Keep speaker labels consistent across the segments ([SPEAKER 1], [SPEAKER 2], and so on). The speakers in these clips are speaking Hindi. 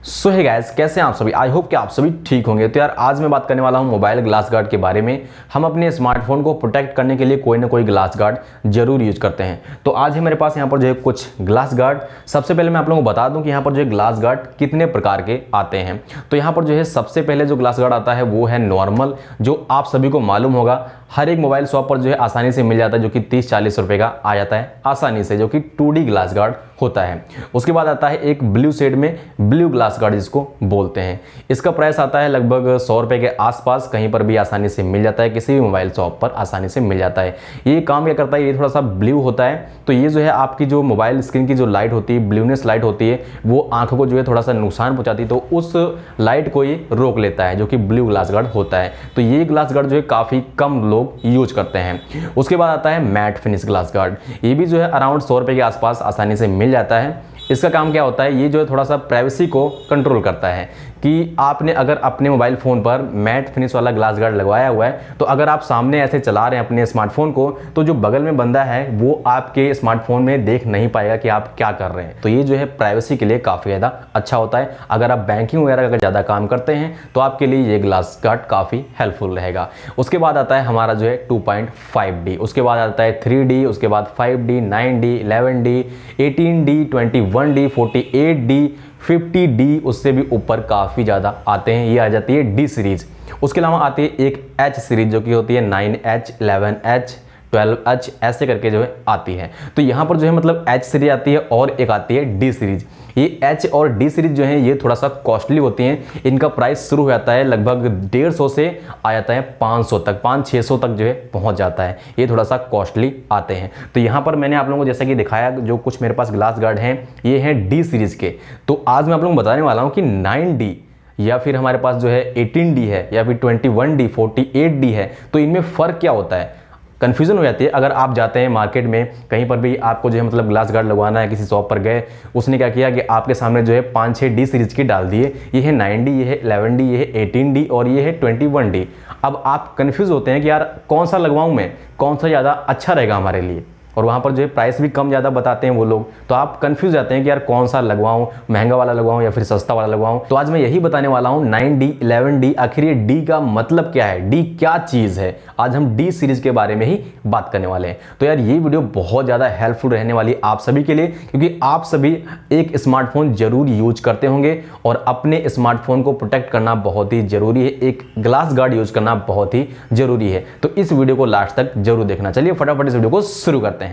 [SPEAKER 1] सो हे गाइस, कैसे हैं आप सभी। आई होप कि आप सभी ठीक होंगे। तो यार आज मैं बात करने वाला हूं मोबाइल ग्लास गार्ड के बारे में। हम अपने स्मार्टफोन को प्रोटेक्ट करने के लिए कोई ना कोई ग्लास गार्ड जरूर यूज करते हैं। तो आज है मेरे पास यहाँ पर जो है कुछ ग्लास गार्ड। सबसे पहले मैं आप लोगों को बता दूं कि यहाँ पर जो है ग्लास गार्ड कितने प्रकार के आते हैं। तो यहाँ पर जो है सबसे पहले जो ग्लास गार्ड आता है वो है नॉर्मल, जो आप सभी को मालूम होगा हर एक मोबाइल शॉप पर जो है आसानी से मिल जाता है, जो कि 30-40 रुपए का आ जाता है आसानी से, जो कि 2D ग्लास गार्ड होता है। उसके बाद आता है एक ब्लू शेड में ब्लू ग्लास गार्ड जिसको बोलते हैं। इसका प्राइस आता है लगभग 100 रुपए के आसपास, कहीं पर भी आसानी से मिल जाता है, किसी भी मोबाइल शॉप पर आसानी से मिल जाता है। ये काम क्या करता है, ये थोड़ा सा ब्लू होता है, तो ये जो है आपकी जो मोबाइल स्क्रीन की जो लाइट होती है, ब्लूनेस लाइट होती है, वो आंखों को जो है थोड़ा सा नुकसान पहुंचाती है, तो उस लाइट को ये रोक लेता है, जो कि ब्लू ग्लास गार्ड होता है। तो ये ग्लास गार्ड जो है काफ़ी कम लोग यूज करते हैं। उसके बाद आता है मैट फिनिश ग्लास गार्ड। ये भी जो है अराउंड 100 रुपए के आसपास आसानी से मिल जाता है। इसका काम क्या होता है, ये जो है थोड़ा सा प्राइवेसी को कंट्रोल करता है कि आपने अगर अपने मोबाइल फ़ोन पर मैट फिनिश वाला ग्लास गार्ड लगवाया हुआ है, तो अगर आप सामने ऐसे चला रहे हैं अपने स्मार्टफोन को, तो जो बगल में बंदा है वो आपके स्मार्टफोन में देख नहीं पाएगा कि आप क्या कर रहे हैं। तो ये जो है प्राइवेसी के लिए काफ़ी ज़्यादा अच्छा होता है। अगर आप बैंकिंग वगैरह का ज़्यादा काम करते हैं तो आपके लिए ये ग्लास गार्ड काफ़ी हेल्पफुल रहेगा। उसके बाद आता है हमारा जो है 2.5D, उसके बाद आता है 3D, उसके बाद 5D, 9D, 11D, 18D, 21D, 48D, 50D, उससे भी ऊपर काफ़ी ज़्यादा आते हैं। ये आ जाती है D सीरीज़। उसके अलावा आती है एक H सीरीज़, जो कि होती है 9H, 11H, 12H, ऐसे करके जो है आती है। तो यहाँ पर जो है मतलब H सीरीज आती है और एक आती है D सीरीज। ये H और D सीरीज जो है ये थोड़ा सा कॉस्टली होती हैं। इनका प्राइस शुरू हो जाता है लगभग 150 से आ जाता है 500 तक, 500-600 तक जो है पहुँच जाता है। ये थोड़ा सा कॉस्टली आते हैं। तो यहाँ पर मैंने आप लोगों को जैसा कि दिखाया, जो कुछ मेरे पास ग्लास गार्ड हैं ये हैं D सीरीज़ के। तो आज मैं आप लोगों को बताने वाला हूँ कि 9D या फिर हमारे पास जो है 18D है या फिर 21D, 48D है, तो इनमें फ़र्क क्या होता है। कन्फ्यूज़न हो जाती है अगर आप जाते हैं मार्केट में, कहीं पर भी आपको जो है मतलब ग्लास गार्ड लगवाना है, किसी शॉप पर गए, उसने क्या किया कि आपके सामने जो है 5-6 D सीरीज़ की डाल दिए। ये है 9D, ये है 11D, ये है 18D और ये है 21D। अब आप कन्फ्यूज़ होते हैं कि यार कौन सा लगवाऊँ मैं, कौन सा ज़्यादा अच्छा रहेगा हमारे लिए, और वहाँ पर जो है प्राइस भी कम ज़्यादा बताते हैं वो लोग, तो आप कंफ्यूज जाते हैं कि यार कौन सा लगवाऊँ, महंगा वाला लगवाऊँ या फिर सस्ता वाला लगवाऊँ। तो आज मैं यही बताने वाला हूँ 9D, 11D, आखिर ये D का मतलब क्या है, D क्या चीज़ है। आज हम D सीरीज़ के बारे में ही बात करने वाले हैं। तो यार ये वीडियो बहुत ज़्यादा हेल्पफुल रहने वाली है आप सभी के लिए, क्योंकि आप सभी एक स्मार्टफोन जरूर यूज करते होंगे और अपने स्मार्टफोन को प्रोटेक्ट करना बहुत ही जरूरी है, एक ग्लास गार्ड यूज करना बहुत ही जरूरी है। तो इस वीडियो को लास्ट तक जरूर देखना। चलिए फटाफट इस वीडियो को शुरू करते हैं।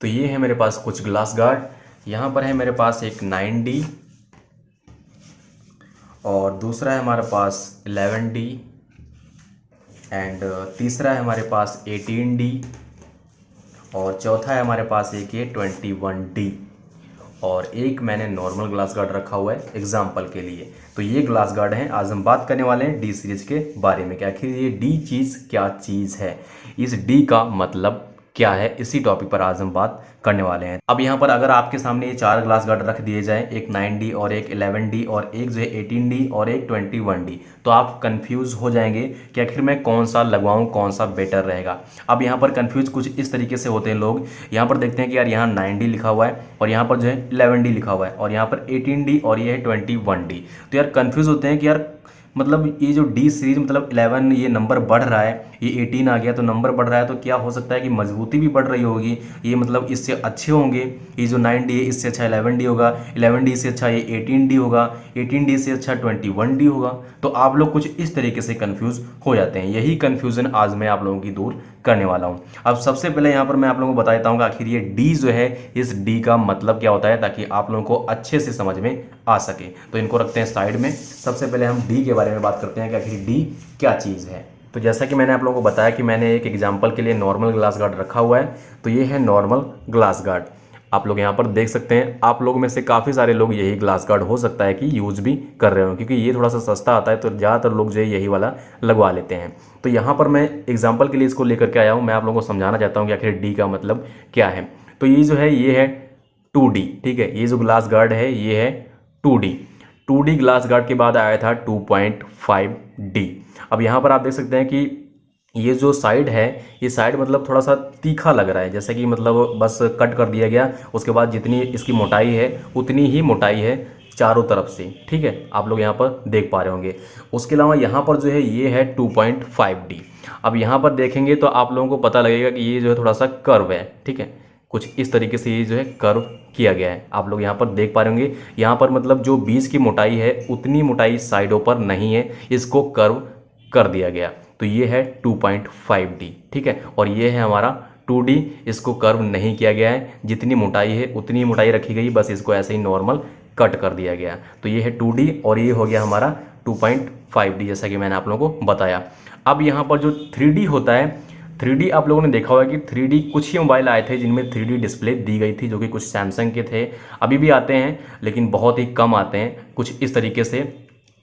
[SPEAKER 1] तो ये है मेरे पास कुछ ग्लास गार्ड। यहाँ पर है मेरे पास एक 9D और दूसरा है हमारे पास 11D एंड तीसरा है हमारे पास 18D और चौथा है हमारे पास एक ये 21D और एक मैंने नॉर्मल ग्लास गार्ड रखा हुआ है एग्जाम्पल के लिए। तो ये ग्लास गार्ड हैं। आज हम बात करने वाले हैं D सीरीज़ के बारे में कि आखिर ये D चीज़ क्या चीज़ है, इस D का मतलब क्या है, इसी टॉपिक पर आज हम बात करने वाले हैं। अब यहाँ पर अगर आपके सामने ये 4 ग्लास गार्ड रख दिए जाए, एक 9D और एक 11D और एक जो है 18D और एक 21D, तो आप कंफ्यूज हो जाएंगे कि आखिर मैं कौन सा लगवाऊं, कौन सा बेटर रहेगा। अब यहाँ पर कंफ्यूज कुछ इस तरीके से होते हैं लोग। यहाँ पर देखते हैं कि यार यहाँ 9D लिखा हुआ है और यहाँ पर जो है 11D लिखा हुआ है और यहाँ पर 18D और ये है 21D। तो यार कंफ्यूज होते हैं कि यार मतलब ये जो D सीरीज मतलब 11 ये नंबर बढ़ रहा है, ये 18 आ गया तो नंबर बढ़ रहा है, तो क्या हो सकता है कि मजबूती भी बढ़ रही होगी, ये मतलब इससे अच्छे होंगे। ये जो 9D है इससे अच्छा 11D होगा, 11D से अच्छा ये 18D होगा, 18D से अच्छा 21D होगा। तो आप लोग कुछ इस तरीके से कंफ्यूज हो जाते हैं। यही कंफ्यूजन आज मैं आप लोगों की दूर करने वाला हूँ। अब सबसे पहले यहाँ पर मैं आप लोगों को बता देता हूँ कि आखिर ये D जो है, इस D का मतलब क्या होता है, ताकि आप लोगों को अच्छे से समझ में आ सके। तो इनको रखते हैं साइड में। सबसे पहले हम D के बारे में बात करते हैं कि आखिर D क्या चीज़ है। तो जैसा कि मैंने आप लोगों को बताया कि मैंने एक एग्जाम्पल के लिए नॉर्मल ग्लास गार्ड रखा हुआ है, तो ये है नॉर्मल ग्लास गार्ड। आप लोग यहाँ पर देख सकते हैं। आप लोगों में से काफ़ी सारे लोग यही ग्लास गार्ड हो सकता है कि यूज़ भी कर रहे हो, क्योंकि ये थोड़ा सा सस्ता आता है, तो ज़्यादातर लोग जो है यही वाला लगवा लेते हैं। तो यहाँ पर मैं एग्जाम्पल के लिए इसको लेकर के आया हूँ। मैं आप लोगों को समझाना चाहता हूँ कि आखिर D का मतलब क्या है। तो ये जो है ये है 2D, ठीक है। ये जो ग्लास गार्ड है ये है 2D ग्लास गार्ड के बाद आया था 2.5D। अब यहाँ पर आप देख सकते हैं कि ये जो साइड है, ये साइड मतलब थोड़ा सा तीखा लग रहा है, जैसे कि मतलब बस कट कर दिया गया। उसके बाद जितनी इसकी मोटाई है उतनी ही मोटाई है चारों तरफ से, ठीक है, आप लोग यहाँ पर देख पा रहे होंगे। उसके अलावा यहाँ पर जो है ये है 2.5D। अब यहाँ पर देखेंगे तो आप लोगों को पता लगेगा कि ये जो है थोड़ा सा कर्व है, ठीक है, कुछ इस तरीके से ये जो है कर्व किया गया है, आप लोग यहाँ पर देख पा रहे होंगे। यहाँ पर मतलब जो बीच की मोटाई है उतनी मोटाई साइडों पर नहीं है, इसको कर्व कर दिया गया। तो ये है 2.5D, ठीक है, और ये है हमारा 2D, इसको कर्व नहीं किया गया है, जितनी मोटाई है उतनी मोटाई रखी गई, बस इसको ऐसे ही नॉर्मल कट कर दिया गया। तो ये है 2D और ये हो गया हमारा 2.5D, जैसा कि मैंने आप लोगों को बताया। अब यहाँ पर जो 3D होता है, 3D आप लोगों ने देखा होगा कि 3D कुछ ही मोबाइल आए थे जिनमें 3D डिस्प्ले दी गई थी, जो कि कुछ सैमसंग के थे, अभी भी आते हैं लेकिन बहुत ही कम आते हैं, कुछ इस तरीके से।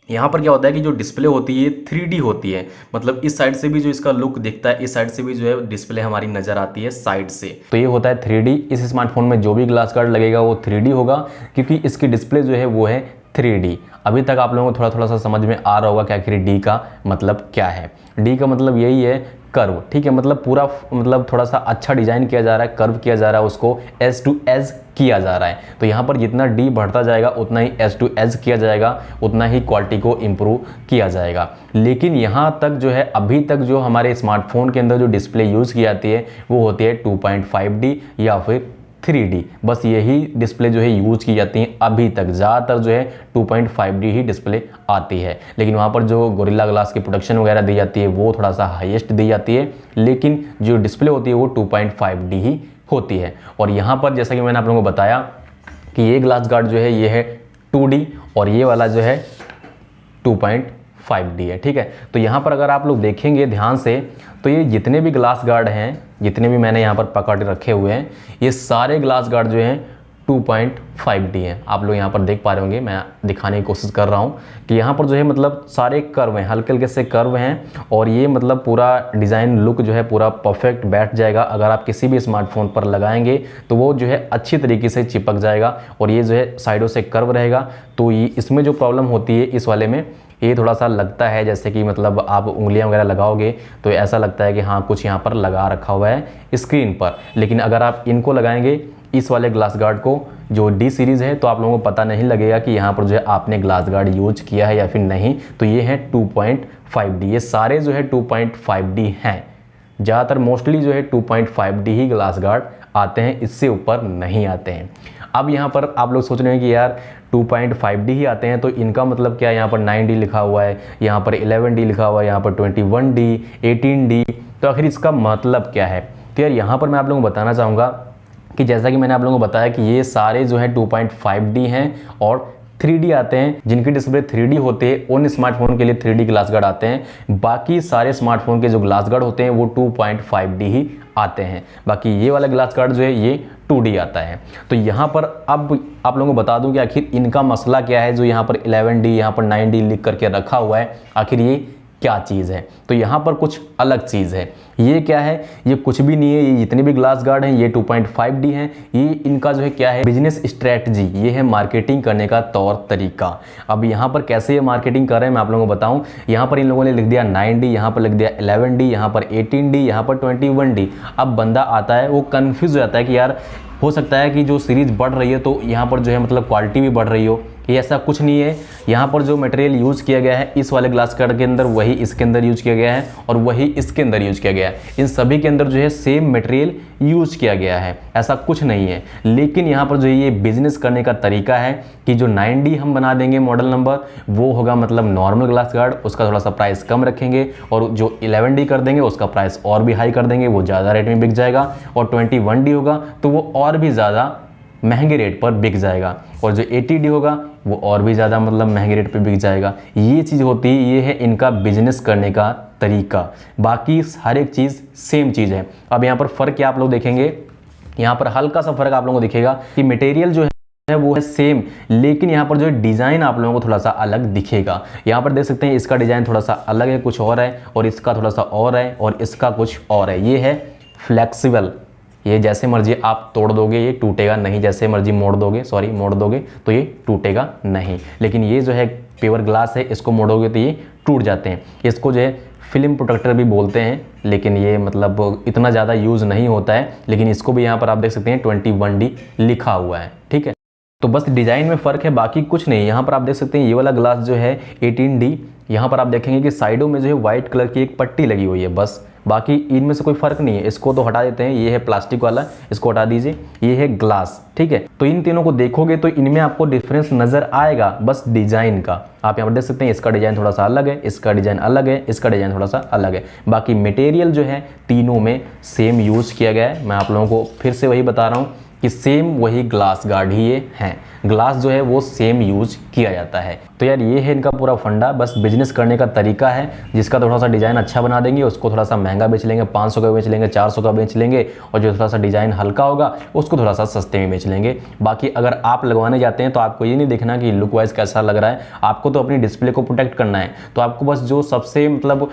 [SPEAKER 1] यहाँ पर क्या होता है कि जो डिस्प्ले होती है 3D होती है, मतलब इस साइड से भी जो इसका लुक दिखता है, इस साइड से भी जो है डिस्प्ले हमारी नज़र आती है साइड से। तो ये होता है 3D। इस स्मार्टफोन में जो भी ग्लास गार्ड लगेगा वो 3D होगा, क्योंकि इसकी डिस्प्ले जो है वो है 3D। अभी तक आप लोगों को थोड़ा थोड़ा सा समझ में आ रहा होगा कि आखिर डी का मतलब क्या है। डी का मतलब यही है कर्व, ठीक है, मतलब पूरा मतलब थोड़ा सा अच्छा डिजाइन किया जा रहा है, कर्व किया जा रहा है, उसको एज टू एज किया जा रहा है। तो यहाँ पर जितना डी बढ़ता जाएगा उतना ही एज टू एज किया जाएगा, उतना ही क्वालिटी को इम्प्रूव किया जाएगा। लेकिन यहाँ तक जो है अभी तक जो हमारे स्मार्टफोन के अंदर जो डिस्प्ले यूज़ की जाती है वो होती है 2.5D या फिर 3D, बस यही डिस्प्ले जो है यूज की जाती हैं अभी तक। ज़्यादातर जो है 2.5D ही डिस्प्ले आती है, लेकिन वहाँ पर जो गोरिल्ला ग्लास की प्रोडक्शन वगैरह दी जाती है वो थोड़ा सा हाईएस्ट दी जाती है, लेकिन जो डिस्प्ले होती है वो 2.5D ही होती है। और यहाँ पर जैसा कि मैंने आप लोगों को बताया कि ये ग्लास गार्ड जो है ये है 2D और ये वाला जो है 2.5D है, ठीक है। तो यहाँ पर अगर आप लोग देखेंगे ध्यान से तो ये जितने भी ग्लास गार्ड हैं, जितने भी मैंने यहाँ पर पकड़ रखे हुए हैं, ये सारे ग्लास गार्ड जो हैं 2.5D हैं। आप लोग यहाँ पर देख पा रहे होंगे, मैं दिखाने की कोशिश कर रहा हूँ कि यहाँ पर जो है मतलब सारे कर्व हैं, हल्के हल्के से कर्व हैं, और ये मतलब पूरा डिज़ाइन लुक जो है पूरा परफेक्ट बैठ जाएगा। अगर आप किसी भी स्मार्टफोन पर लगाएंगे तो वो जो है अच्छी तरीके से चिपक जाएगा, और ये जो है साइडों से कर्व रहेगा। तो ये इसमें जो प्रॉब्लम होती है इस वाले में, ये थोड़ा सा लगता है जैसे कि मतलब आप उंगलियां वगैरह लगाओगे तो ऐसा लगता है कि हाँ कुछ यहाँ पर लगा रखा हुआ है स्क्रीन पर। लेकिन अगर आप इनको लगाएंगे, इस वाले ग्लास गार्ड को जो डी सीरीज़ है, तो आप लोगों को पता नहीं लगेगा कि यहाँ पर जो है आपने ग्लास गार्ड यूज किया है या फिर नहीं। तो ये है 2.5D, ये सारे जो है 2.5D हैं। ज़्यादातर मोस्टली जो है 2.5D ही ग्लास गार्ड आते हैं, इससे ऊपर नहीं आते हैं। अब यहाँ पर आप लोग सोच रहे हैं कि यार 2.5D ही आते हैं तो इनका मतलब क्या है, यहाँ पर 9D लिखा हुआ है, यहाँ पर 11D लिखा हुआ है, यहाँ पर 21D, 18D, तो आखिर इसका मतलब क्या है। तो यार यहाँ पर मैं आप लोगों को बताना चाहूँगा कि जैसा कि मैंने आप लोगों को बताया कि ये सारे जो है 2.5D हैं और 3D आते हैं। जिनकी डिस्प्ले 3D होते हैं उन स्मार्टफोन के लिए 3D ग्लास गार्ड आते हैं। बाकी सारे स्मार्टफोन के जो ग्लास गार्ड होते हैं वो 2.5D ही आते हैं। बाकी ये वाला ग्लास गार्ड जो है ये 2D आता है। तो यहाँ पर अब आप लोगों को बता दूं कि आखिर इनका मसला क्या है, जो यहाँ पर 11D यहाँ पर 9D लिख करके रखा हुआ है, आखिर ये क्या चीज़ है। तो यहाँ पर कुछ अलग चीज़ है। ये क्या है, ये कुछ भी नहीं है। ये जितने भी ग्लास गार्ड हैं ये 2.5D हैं। ये इनका जो है क्या है, बिजनेस स्ट्रेटजी, ये है मार्केटिंग करने का तौर तरीका। अब यहाँ पर कैसे ये मार्केटिंग कर रहे हैं मैं आप लोगों को बताऊँ। यहाँ पर इन लोगों ने लिख दिया 9D, यहाँ पर लिख दिया 11D, यहाँ पर 18D, यहाँ पर 21D। अब बंदा आता है वो कन्फ्यूज हो जाता है कि यार हो सकता है कि जो सीरीज़ बढ़ रही है तो यहाँ पर जो है मतलब क्वालिटी भी बढ़ रही हो। ये ऐसा कुछ नहीं है। यहाँ पर जो मटेरियल यूज़ किया गया है इस वाले ग्लास गार्ड के अंदर वही इसके अंदर यूज़ किया गया है और वही इसके अंदर यूज़ किया गया है। इन सभी के अंदर जो है सेम मटेरियल यूज़ किया गया है, ऐसा कुछ नहीं है। लेकिन यहाँ पर जो ये बिजनेस करने का तरीका है कि जो 9D हम बना देंगे मॉडल नंबर, वो होगा मतलब नॉर्मल ग्लास गार्ड, उसका थोड़ा सा प्राइस कम रखेंगे, और जो 11D कर देंगे उसका प्राइस और भी हाई कर देंगे, वो ज़्यादा रेट में बिक जाएगा। और 21D होगा तो वो और भी ज़्यादा महंगे रेट पर बिक जाएगा, और जो 80D होगा वो और भी ज़्यादा मतलब महंगे रेट पे बिक जाएगा। ये चीज़ होती है, ये है इनका बिजनेस करने का तरीका। बाकी हर एक चीज़ सेम चीज़ है। अब यहाँ पर फ़र्क क्या आप लोग देखेंगे, यहाँ पर हल्का सा फ़र्क आप लोगों को दिखेगा कि मटेरियल जो है वो है सेम, लेकिन यहाँ पर जो है डिज़ाइन आप लोगों को थोड़ा सा अलग दिखेगा। यहाँ पर देख सकते हैं इसका डिज़ाइन थोड़ा सा अलग है, कुछ और है, और इसका थोड़ा सा और है, और इसका कुछ और है। ये है फ्लेक्सिबल, ये जैसे मर्जी आप तोड़ दोगे ये टूटेगा नहीं, जैसे मर्जी मोड़ दोगे तो ये टूटेगा नहीं। लेकिन ये जो है पेवर ग्लास है, इसको मोड़ोगे तो ये टूट जाते हैं। इसको जो है फिल्म प्रोटेक्टर भी बोलते हैं, लेकिन ये मतलब इतना ज़्यादा यूज़ नहीं होता है। लेकिन इसको भी यहाँ पर आप देख सकते हैं 21D लिखा हुआ है, ठीक है। तो बस डिज़ाइन में फ़र्क है, बाकी कुछ नहीं। यहाँ पर आप देख सकते हैं ये वाला ग्लास जो है 18D, यहाँ पर आप देखेंगे कि साइडों में जो है वाइट कलर की एक पट्टी लगी हुई है, बस बाकी इनमें से कोई फ़र्क नहीं है। इसको तो हटा देते हैं, ये है प्लास्टिक वाला, इसको हटा दीजिए, ये है ग्लास, ठीक है। तो इन तीनों को देखोगे तो इनमें आपको डिफरेंस नज़र आएगा, बस डिज़ाइन का। आप यहाँ पर देख सकते हैं इसका डिज़ाइन थोड़ा सा अलग है, इसका डिज़ाइन अलग है, इसका डिज़ाइन थोड़ा सा अलग है। बाकी मटेरियल जो है तीनों में सेम यूज़ किया गया है। मैं आप लोगों को फिर से वही बता रहा हूँ कि सेम वही ग्लास गार्ड ही ये हैं, ग्लास जो है वो सेम यूज किया जाता है। तो यार ये है इनका पूरा फंडा, बस बिजनेस करने का तरीका है। जिसका थोड़ा सा डिज़ाइन अच्छा बना देंगे उसको थोड़ा सा महंगा बेच लेंगे, 500 का बेच लेंगे, 400 का बेच लेंगे, और जो थोड़ा सा डिज़ाइन हल्का होगा उसको थोड़ा सा सस्ते में बेच लेंगे। बाकी अगर आप लगवाने जाते हैं तो आपको ये नहीं देखना कि लुक वाइज कैसा लग रहा है, आपको तो अपनी डिस्प्ले को प्रोटेक्ट करना है। तो आपको बस जो सबसे मतलब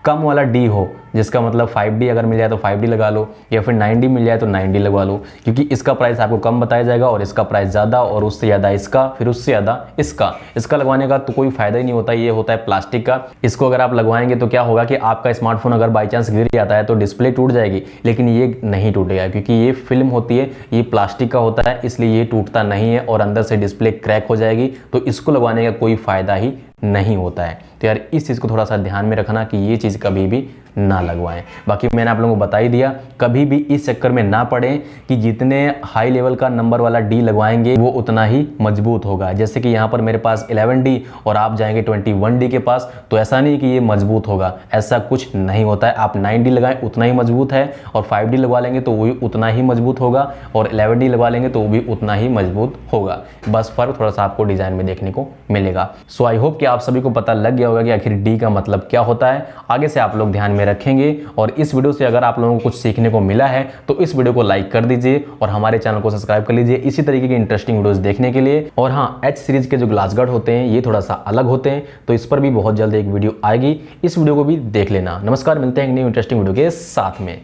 [SPEAKER 1] कम वाला डी हो, जिसका मतलब 5D अगर मिल जाए तो 5D लगा लो, या फिर 9D मिल जाए तो 9D लगवा लो, क्योंकि इसका प्राइस आपको कम बताया जाएगा और इसका प्राइस ज़्यादा, और उससे ज़्यादा इसका, फिर उससे ज़्यादा इसका लगवाने का तो कोई फ़ायदा ही नहीं होता। ये होता है प्लास्टिक का। इसको अगर आप लगवाएंगे तो क्या होगा कि आपका स्मार्टफोन अगर बाई चांस गिर जाता है तो डिस्प्ले टूट जाएगी, लेकिन ये नहीं टूटेगा क्योंकि ये फिल्म होती है, ये प्लास्टिक का होता है, इसलिए ये टूटता नहीं है और अंदर से डिस्प्ले क्रैक हो जाएगी। तो इसको लगवाने का कोई फ़ायदा ही नहीं होता है। तो यार इस चीज़ को थोड़ा सा ध्यान में रखना कि ये चीज़ कभी भी ना लगवाएं। बाकी मैंने आप लोगों को बता ही दिया, कभी भी इस चक्कर में ना पड़ें कि जितने हाई लेवल का नंबर वाला डी लगवाएंगे वो उतना ही मजबूत होगा। जैसे कि यहाँ पर मेरे पास 11D और आप जाएंगे 21D के पास, तो ऐसा नहीं कि ये मजबूत होगा, ऐसा कुछ नहीं होता है। आप 9D लगाएं उतना ही मजबूत है, और 5D लगवा लेंगे तो वो भी उतना ही मजबूत होगा, और 11D लगवा लेंगे तो वो भी उतना ही मजबूत होगा। बस फ़र्क थोड़ा सा आपको डिज़ाइन में देखने को मिलेगा। सो आई होप कि आप सभी को पता लग गया होगा कि आखिर डी का मतलब क्या होता है। आगे से आप लोग ध्यान में रखेंगे, और इस वीडियो से अगर आप लोगों को कुछ सीखने को मिला है तो इस वीडियो को लाइक कर दीजिए और हमारे चैनल को सब्सक्राइब कर लीजिए इसी तरीके की इंटरेस्टिंग वीडियोस देखने के लिए। और हाँ, एच सीरीज के जो ग्लास गार्ड होते हैं ये थोड़ा सा अलग होते हैं, तो इस पर भी बहुत जल्द एक वीडियो आएगी, इस वीडियो को भी देख लेना। नमस्कार, मिलते हैं एक न्यू इंटरेस्टिंग वीडियो के साथ में।